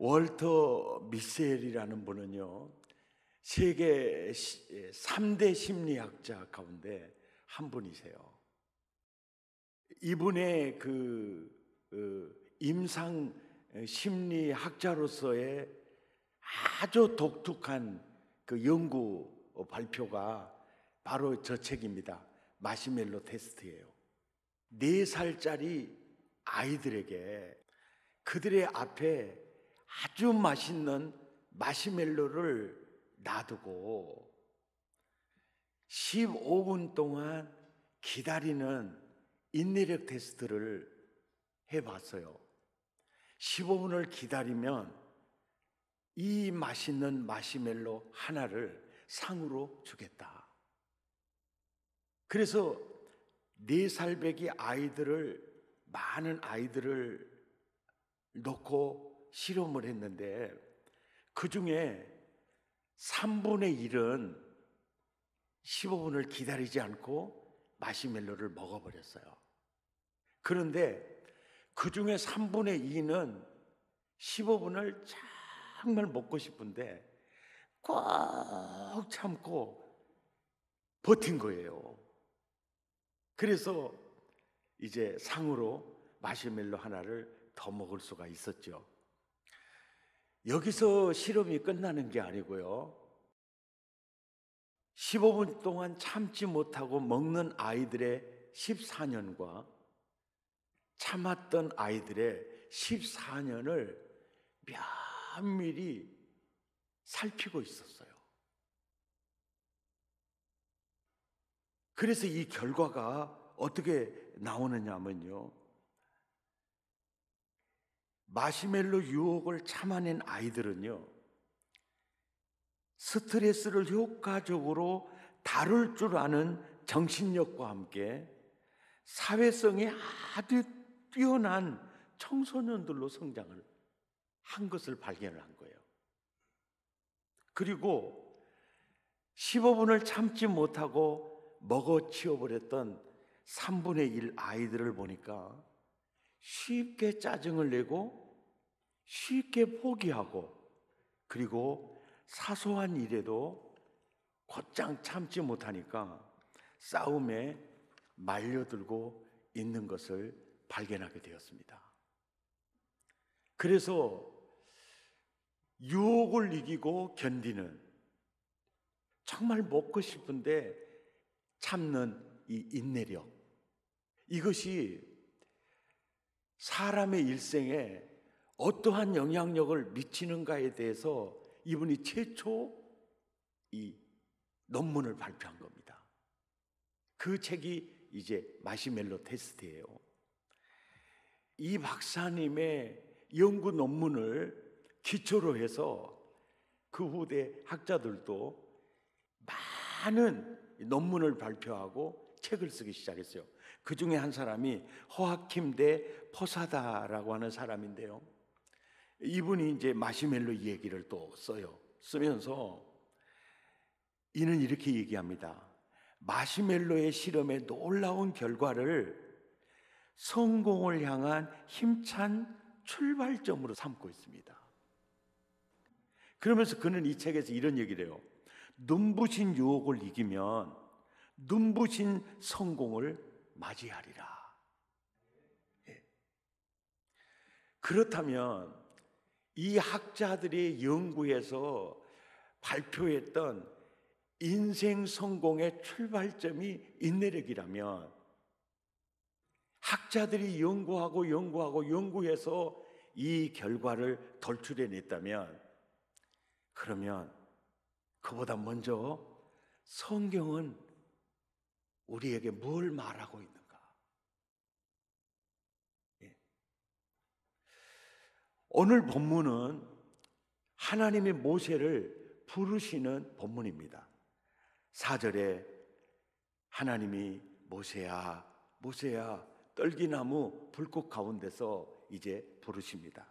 월터 미셀이라는 분은요, 세계 3대 심리학자 가운데 한 분이세요. 이분의 임상 심리학자로서의 아주 독특한 그 연구 발표가 바로 저 책입니다. 마시멜로 테스트예요. 4살짜리 아이들에게 그들의 앞에 아주 맛있는 마시멜로를 놔두고 15분 동안 기다리는 인내력 테스트를 해봤어요. 15분을 기다리면 이 맛있는 마시멜로 하나를 상으로 주겠다. 그래서 4살배기 많은 아이들을 놓고 실험을 했는데 그 중에 3분의 1은 15분을 기다리지 않고 마시멜로를 먹어버렸어요. 그런데 그 중에 3분의 2는 15분을 정말 먹고 싶은데 꼭 참고 버틴 거예요. 그래서 이제 상으로 마시멜로 하나를 더 먹을 수가 있었죠. 여기서 실험이 끝나는 게 아니고요, 15분 동안 참지 못하고 먹는 아이들의 14년과 참았던 아이들의 14년을 면밀히 살피고 있었어요. 그래서 이 결과가 어떻게 나오느냐면요, 마시멜로 유혹을 참아낸 아이들은요, 스트레스를 효과적으로 다룰 줄 아는 정신력과 함께 사회성이 아주 뛰어난 청소년들로 성장을 한 것을 발견을 한 거예요. 그리고 15분을 참지 못하고 먹어 치워버렸던 3분의 1 아이들을 보니까 쉽게 짜증을 내고 쉽게 포기하고, 그리고 사소한 일에도 곧장 참지 못하니까 싸움에 말려들고 있는 것을 발견하게 되었습니다. 그래서 유혹을 이기고 견디는, 정말 먹고 싶은데 참는 이 인내력, 이것이 사람의 일생에 어떠한 영향력을 미치는가에 대해서 이분이 최초 이 논문을 발표한 겁니다. 그 책이 이제 마시멜로 테스트예요. 이 박사님의 연구 논문을 기초로 해서 그 후대 학자들도 많은 논문을 발표하고 책을 쓰기 시작했어요. 그 중에 한 사람이 호아킴 대 포사다라고 하는 사람인데요, 이분이 이제 마시멜로 얘기를 또 써요. 쓰면서 이는 이렇게 얘기합니다. 마시멜로의 실험의 놀라운 결과를 성공을 향한 힘찬 출발점으로 삼고 있습니다. 그러면서 그는 이 책에서 이런 얘기를 해요. 눈부신 유혹을 이기면 눈부신 성공을 맞이하리라. 예. 그렇다면 이 학자들이 연구해서 발표했던 인생 성공의 출발점이 인내력이라면, 학자들이 연구해서 이 결과를 돌출해냈다면, 그러면 그보다 먼저 성경은 우리에게 뭘 말하고 있는가? 예. 오늘 본문은 하나님이 모세를 부르시는 본문입니다. 4절에 하나님이 모세야, 모세야, 떨기나무 불꽃 가운데서 이제 부르십니다.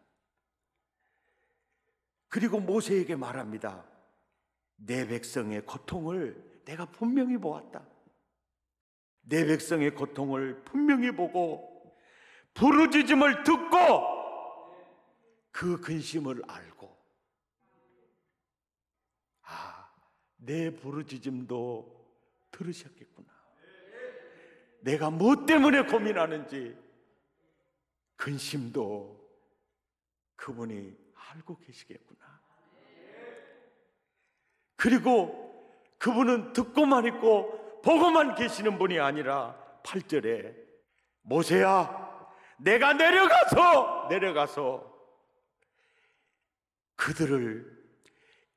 그리고 모세에게 말합니다. 내 백성의 고통을 내가 분명히 보았다. 내 백성의 고통을 분명히 보고 부르짖음을 듣고 그 근심을 알고, 내 부르짖음도 들으셨겠구나. 내가 무엇 때문에 고민하는지 근심도 그분이 알고 계시겠구나. 그리고 그분은 듣고만 있고 보고만 계시는 분이 아니라 8절에 모세야, 내가 내려가서 그들을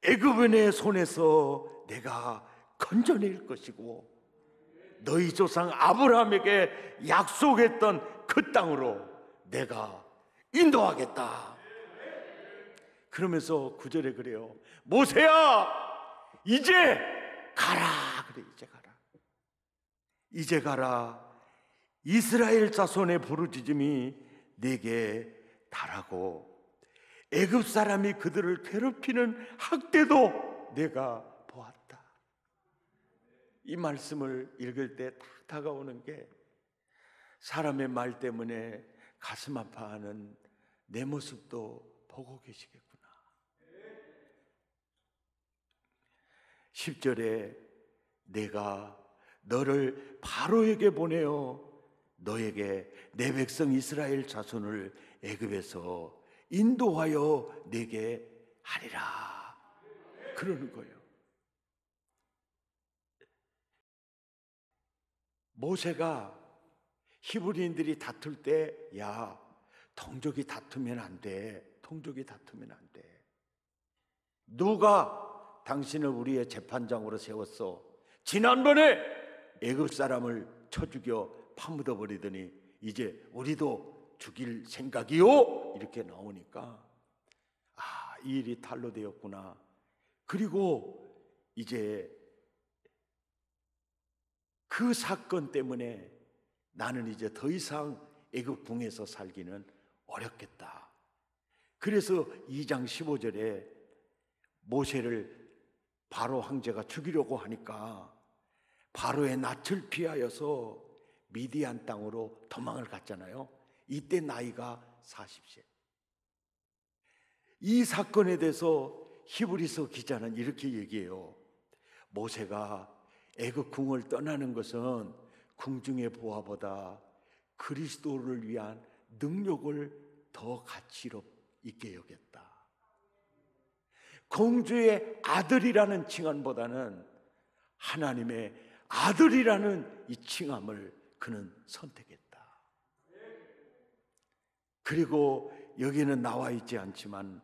애굽인의 손에서 내가 건져낼 것이고 너희 조상 아브라함에게 약속했던 그 땅으로 내가 인도하겠다. 그러면서 9절에 그래요. 모세야, 이제 가라. 그래, 이제 가라. 이스라엘 자손의 부르짖음이 내게 달하고 애굽 사람이 그들을 괴롭히는 학대도 내가 보았다. 이 말씀을 읽을 때 딱 다가오는 게 사람의 말 때문에 가슴 아파하는 내 모습도 보고 계시겠구나. 10절에 내가 너를 바로에게 보내어 너에게 내 백성 이스라엘 자손을 애굽에서 인도하여 내게 하리라 그러는 거예요. 모세가 히브리인들이 다툴 때, 야, 동족이 다투면 안 돼. 동족이 다투면 안 돼. 누가 당신을 우리의 재판장으로 세웠어? 지난번에 애굽 사람을 쳐 죽여 파묻어 버리더니 이제 우리도 죽일 생각이요? 이렇게 나오니까 이 일이 탈로 되었구나. 그리고 이제 그 사건 때문에 나는 이제 더 이상 애굽 궁에서 살기는 어렵겠다. 그래서 2장 15절에 모세를 바로 황제가 죽이려고 하니까 바로의 낯을 피하여서 미디안 땅으로 도망을 갔잖아요. 이때 나이가 40세. 이 사건에 대해서 히브리서 기자는 이렇게 얘기해요. 모세가 애굽 궁을 떠나는 것은 궁중의 보화보다 그리스도를 위한 능력을 더 가치로 있게 여겼다. 공주의 아들이라는 칭함보다는 하나님의 아들이라는 이 칭함을 그는 선택했다. 그리고 여기는 나와 있지 않지만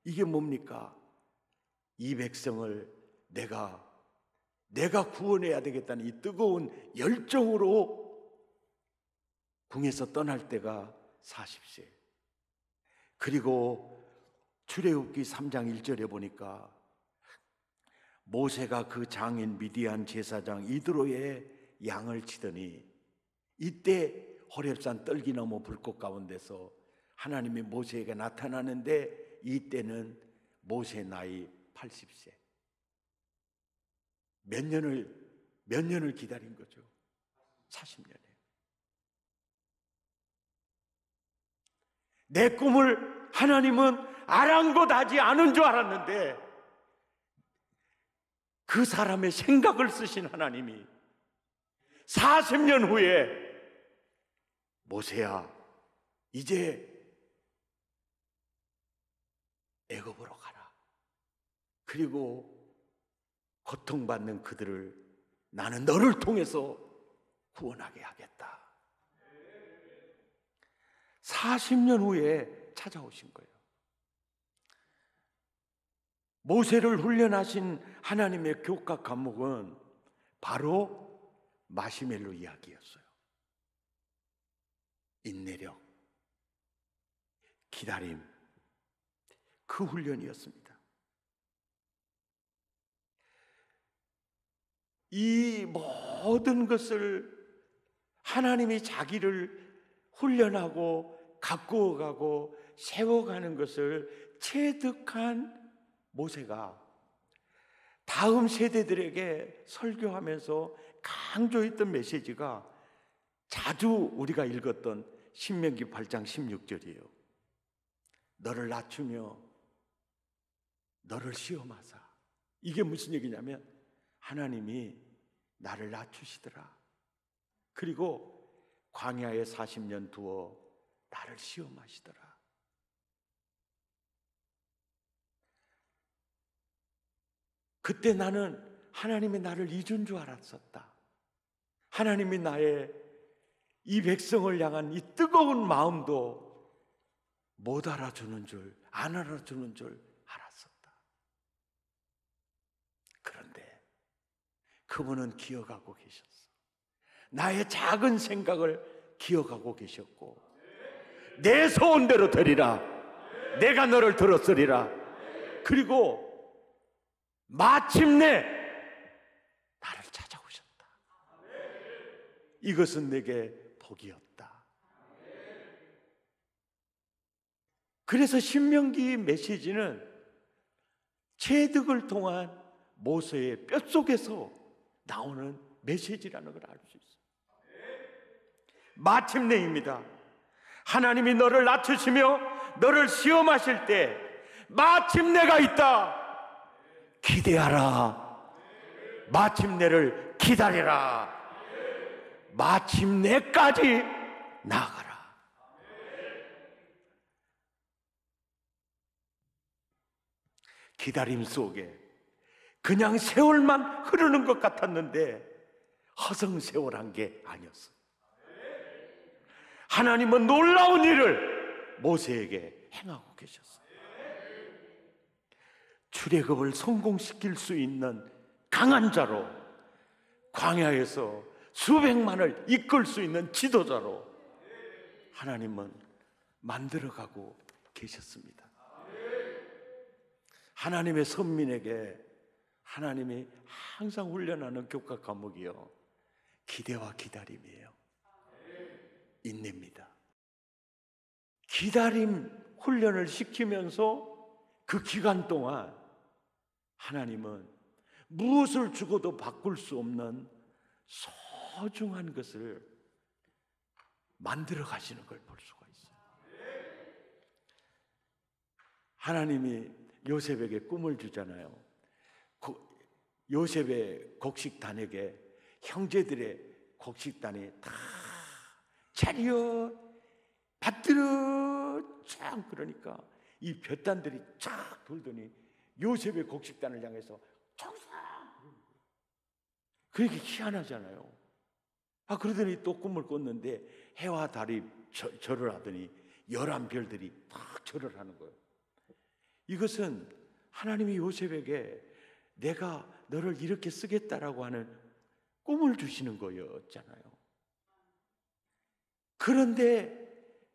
이게 뭡니까? 이 백성을 내가 구원해야 되겠다는 이 뜨거운 열정으로 궁에서 떠날 때가 40세. 그리고 출애굽기 3장 1절에 보니까 모세가 그 장인 미디안 제사장 이드로의 양을 치더니 이때 호렙산 떨기나무 불꽃 가운데서 하나님이 모세에게 나타나는데 이때는 모세 나이 80세. 몇 년을 기다린 거죠? 40년에. 내 꿈을 하나님은 아랑곳하지 않은 줄 알았는데 그 사람의 생각을 쓰신 하나님이 40년 후에 모세야, 이제 애굽으로 가라. 그리고 고통받는 그들을 나는 너를 통해서 구원하게 하겠다. 40년 후에 찾아오신 거예요. 모세를 훈련하신 하나님의 교과 과목은 바로 마시멜로 이야기였어요. 인내력, 기다림, 그 훈련이었습니다. 이 모든 것을 하나님이 자기를 훈련하고 가꾸어가고 세워가는 것을 체득한 모세가 다음 세대들에게 설교하면서 강조했던 메시지가 자주 우리가 읽었던 신명기 8장 16절이에요. 너를 낮추며 너를 시험하사. 이게 무슨 얘기냐면 하나님이 나를 낮추시더라. 그리고 광야에 40년 두어 나를 시험하시더라. 그때 나는 하나님이 나를 잊은 줄 알았었다. 하나님이 나의 이 백성을 향한 이 뜨거운 마음도 못 알아주는 줄, 안 알아주는 줄 알았었다. 그런데 그분은 기억하고 계셨어. 나의 작은 생각을 기억하고 계셨고, 내 소원대로 되리라. 내가 너를 들었으리라. 그리고 마침내 나를 찾아오셨다. 이것은 내게 복이었다. 그래서 신명기 메시지는 체득을 통한 모세의 뼛속에서 나오는 메시지라는 걸 알 수 있어요. 마침내입니다. 하나님이 너를 낮추시며 너를 시험하실 때 마침내가 있다. 기대하라. 마침내를 기다려라. 마침내까지 나아가라. 기다림 속에 그냥 세월만 흐르는 것 같았는데 허송세월한 게 아니었어요. 하나님은 놀라운 일을 모세에게 행하고 계셨어요. 출애굽을 성공시킬 수 있는 강한 자로, 광야에서 수백만을 이끌 수 있는 지도자로 하나님은 만들어가고 계셨습니다. 하나님의 선민에게 하나님이 항상 훈련하는 교과 과목이요, 기대와 기다림이에요. 인내입니다. 기다림 훈련을 시키면서 그 기간 동안 하나님은 무엇을 주고도 바꿀 수 없는 소중한 것을 만들어 가시는 걸 볼 수가 있어요. 하나님이 요셉에게 꿈을 주잖아요. 요셉의 곡식단에게 형제들의 곡식단이 다 차려 받들어 쫙, 그러니까 이 볕단들이 쫙 돌더니 요셉의 곡식단을 향해서 청상, 그렇게 희한하잖아요. 그러더니 또 꿈을 꿨는데 해와 달이 절을 하더니 11별들이 딱 절을 하는 거예요. 이것은 하나님이 요셉에게 내가 너를 이렇게 쓰겠다라고 하는 꿈을 주시는 거였잖아요. 그런데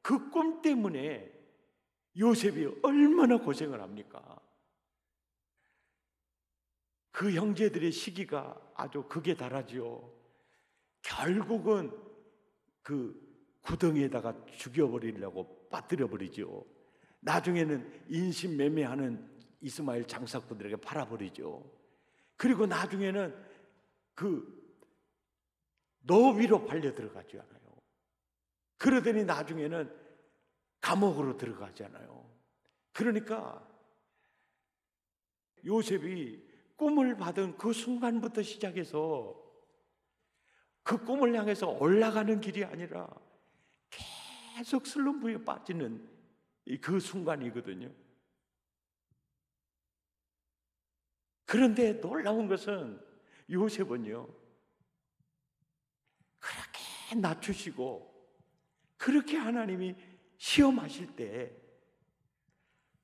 그 꿈 때문에 요셉이 얼마나 고생을 합니까? 그 형제들의 시기가 아주 극에 달하죠. 결국은 그 구덩이에다가 죽여버리려고 빠뜨려 버리죠. 나중에는 인신매매하는 이스마엘 장사꾼들에게 팔아버리죠. 그리고 나중에는 그 노비로 팔려 들어가지 않아요. 그러더니 나중에는 감옥으로 들어가잖아요. 그러니까 요셉이 꿈을 받은 그 순간부터 시작해서 그 꿈을 향해서 올라가는 길이 아니라 계속 슬럼프에 빠지는 그 순간이거든요. 그런데 놀라운 것은 요셉은요, 그렇게 낮추시고 그렇게 하나님이 시험하실 때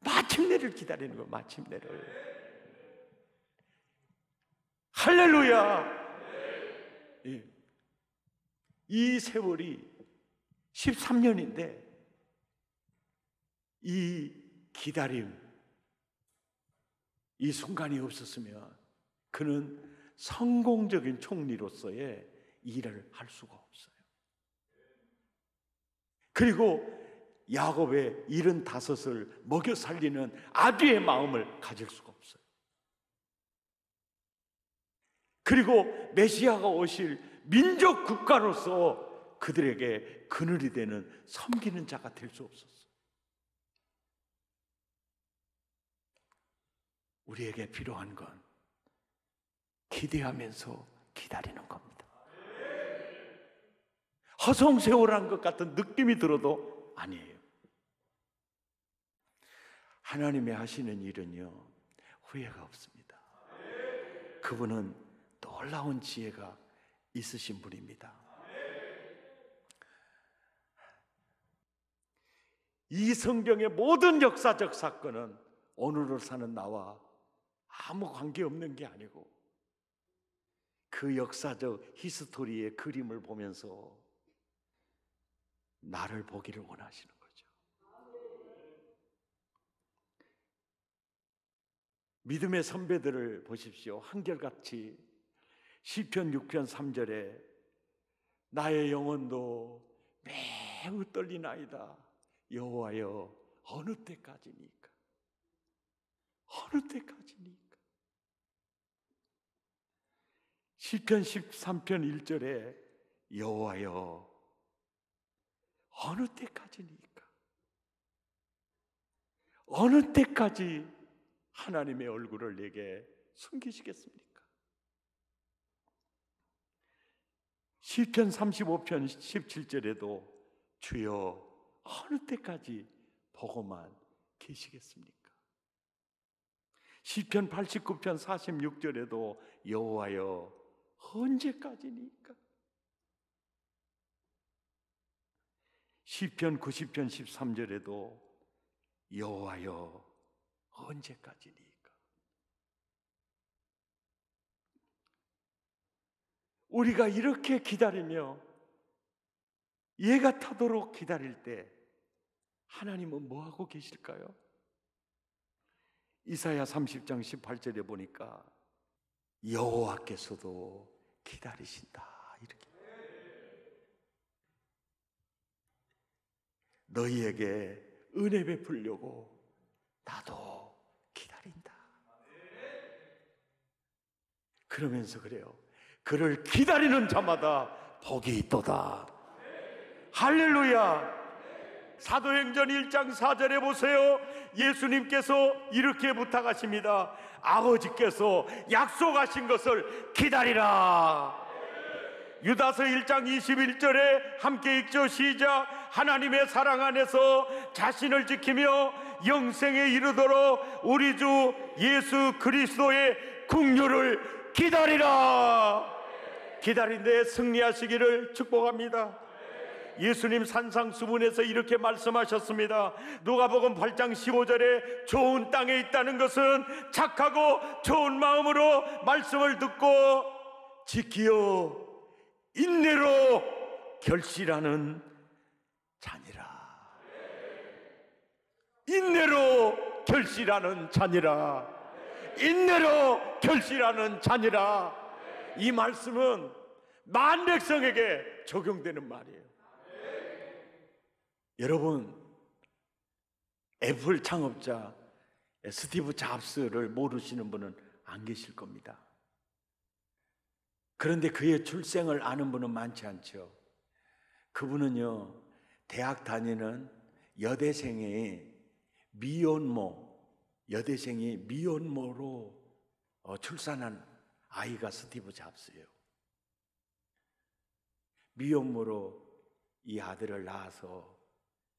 마침내를 기다리는 거예요. 마침내를. 할렐루야. 예. 이 세월이 13년인데 이 기다림, 이 순간이 없었으면 그는 성공적인 총리로서의 일을 할 수가 없어요. 그리고 야곱의 75을 먹여 살리는 아비의 마음을 가질 수가 없어요. 그리고 메시아가 오실 민족 국가로서 그들에게 그늘이 되는 섬기는 자가 될 수 없었어요. 우리에게 필요한 건 기대하면서 기다리는 겁니다. 허송세월한 것 같은 느낌이 들어도 아니에요. 하나님의 하시는 일은요, 후회가 없습니다. 그분은 놀라운 지혜가 있으신 분입니다. 이 성경의 모든 역사적 사건은 오늘을 사는 나와 아무 관계없는 게 아니고 그 역사적 히스토리의 그림을 보면서 나를 보기를 원하시는 거죠. 믿음의 선배들을 보십시오. 한결같이 시편 6편 3절에 나의 영혼도 매우 떨리나이다. 여호와여, 어느 때까지니까? 어느 때까지니까? 시편 13편 1절에 여호와여, 어느 때까지니까? 어느 때까지 하나님의 얼굴을 내게 숨기시겠습니까? 시편 35편 17절에도 주여, 어느 때까지 보고만 계시겠습니까? 시편 89편 46절에도 여호와여, 언제까지니까? 시편 90편 13절에도 여호와여, 언제까지니까? 우리가 이렇게 기다리며 예가 타도록 기다릴 때 하나님은 뭐하고 계실까요? 이사야 30장 18절에 보니까 여호와께서도 기다리신다, 이렇게. 너희에게 은혜 베풀려고 나도 기다린다. 그러면서 그래요. 그를 기다리는 자마다 복이 있도다. 할렐루야. 사도행전 1장 4절에 보세요. 예수님께서 이렇게 부탁하십니다. 아버지께서 약속하신 것을 기다리라. 유다서 1장 21절에 함께 읽죠. 시작. 하나님의 사랑 안에서 자신을 지키며 영생에 이르도록 우리 주 예수 그리스도의 긍휼을 기다리라. 기다린 데 승리하시기를 축복합니다. 예수님 산상수훈에서 이렇게 말씀하셨습니다. 누가복음 8장 15절에 좋은 땅에 있다는 것은 착하고 좋은 마음으로 말씀을 듣고 지키어 인내로 결실하는 자니라. 인내로 결실하는 자니라. 인내로 결실하는 자니라. 이 말씀은 만 백성에게 적용되는 말이에요. 여러분, 애플 창업자 스티브 잡스를 모르시는 분은 안 계실 겁니다. 그런데 그의 출생을 아는 분은 많지 않죠. 그분은요, 대학 다니는 여대생이 미혼모로 출산한 아이가 스티브 잡스예요. 미혼모로 이 아들을 낳아서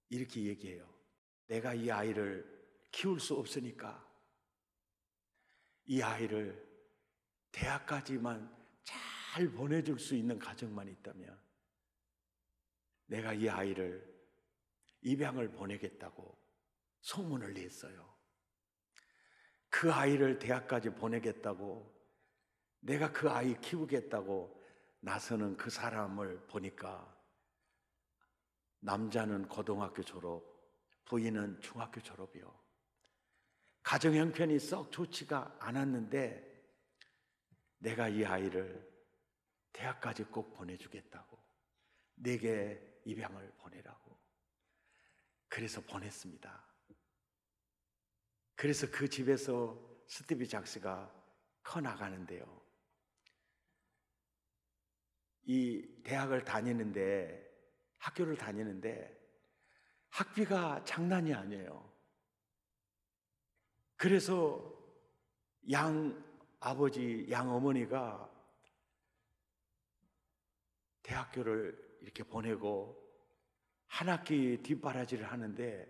이렇게 얘기해요. 내가 이 아이를 키울 수 없으니까 이 아이를 대학까지만 잘 보내줄 수 있는 가정만 있다면 내가 이 아이를 입양을 보내겠다고 소문을 냈어요. 그 아이를 대학까지 보내겠다고, 내가 그 아이 키우겠다고 나서는 그 사람을 보니까 남자는 고등학교 졸업, 부인은 중학교 졸업이요. 가정 형편이 썩 좋지가 않았는데 내가 이 아이를 대학까지 꼭 보내주겠다고, 내게 입양을 보내라고. 그래서 보냈습니다. 그래서 그 집에서 스티브 잡스가 커나가는데요, 이 대학을 다니는데, 학교를 다니는데 학비가 장난이 아니에요. 그래서 양 아버지, 양 어머니가 대학교를 이렇게 보내고 한 학기 뒷바라지를 하는데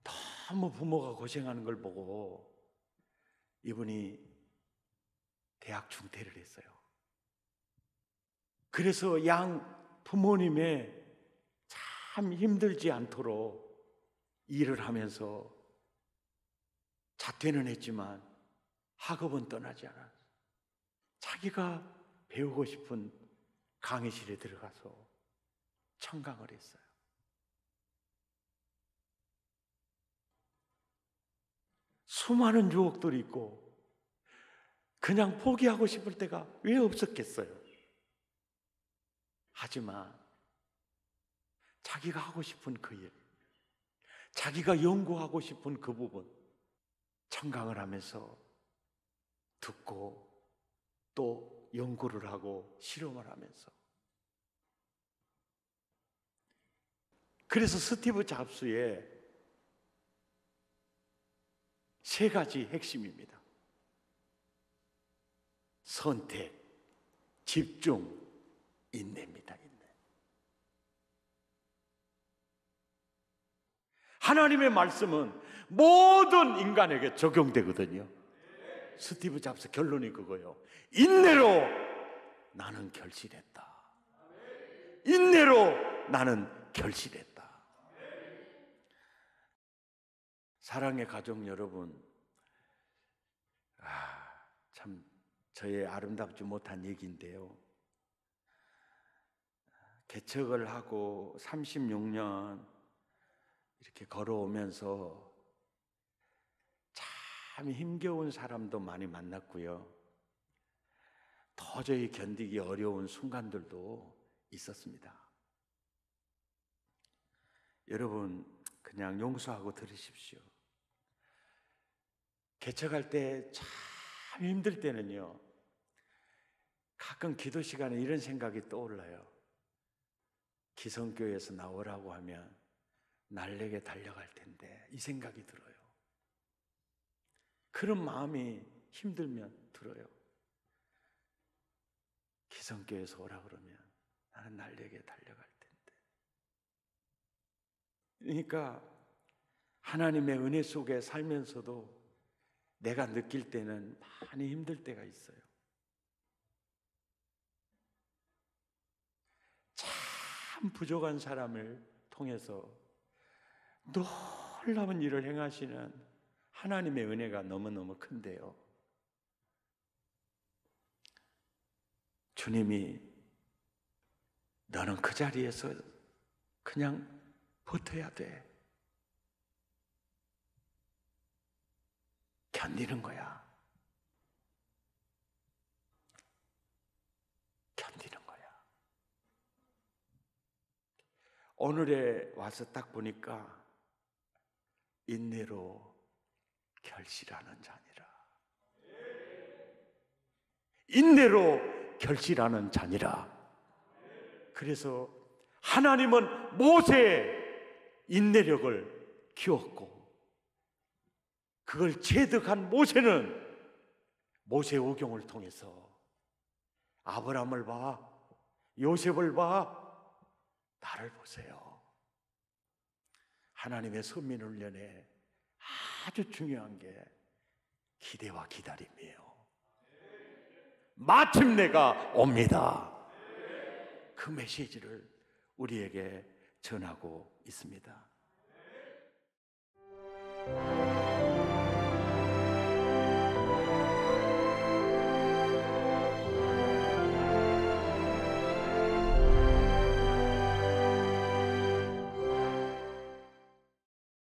너무 부모가 고생하는 걸 보고 이분이 대학 중퇴를 했어요. 그래서 양 부모님의 참 힘들지 않도록 일을 하면서 자퇴는 했지만 학업은 떠나지 않았어요. 자기가 배우고 싶은 강의실에 들어가서 청강을 했어요. 수많은 유혹들이 있고 그냥 포기하고 싶을 때가 왜 없었겠어요? 하지만 자기가 하고 싶은 그 일, 자기가 연구하고 싶은 그 부분 청강을 하면서 듣고 또 연구를 하고 실험을 하면서, 그래서 스티브 잡스의 세 가지 핵심입니다. 선택, 집중, 인내입니다. 인내. 하나님의 말씀은 모든 인간에게 적용되거든요. 스티브 잡스 결론이 그거예요. 인내로 나는 결실했다. 인내로 나는 결실했다. 사랑의 가족 여러분, 참 저의 아름답지 못한 얘기인데요. 개척을 하고 36년 이렇게 걸어오면서 참 힘겨운 사람도 많이 만났고요. 도저히 견디기 어려운 순간들도 있었습니다. 여러분, 그냥 용서하고 들으십시오. 개척할 때 참 힘들 때는요, 가끔 기도 시간에 이런 생각이 떠올라요. 기성교회에서 나오라고 하면 날래게 달려갈 텐데, 이 생각이 들어요. 그런 마음이 힘들면 들어요. 기성교회에서 오라 그러면 나는 날래게 달려갈 텐데. 그러니까 하나님의 은혜 속에 살면서도 내가 느낄 때는 많이 힘들 때가 있어요. 참 부족한 사람을 통해서 놀라운 일을 행하시는 하나님의 은혜가 너무너무 큰데요. 주님이 너는 그 자리에서 그냥 버텨야 돼. 견디는 거야. 견디는 거야. 오늘에 와서 딱 보니까 인내로 결실하는 자니라. 인내로 결실하는 자니라. 그래서 하나님은 모세의 인내력을 키웠고, 그걸 체득한 모세는 모세 오경을 통해서 아브라함을 봐, 요셉을 봐, 나를 보세요. 하나님의 선민훈련에 아주 중요한 게 기대와 기다림이에요. 마침내가 옵니다. 그 메시지를 우리에게 전하고 있습니다.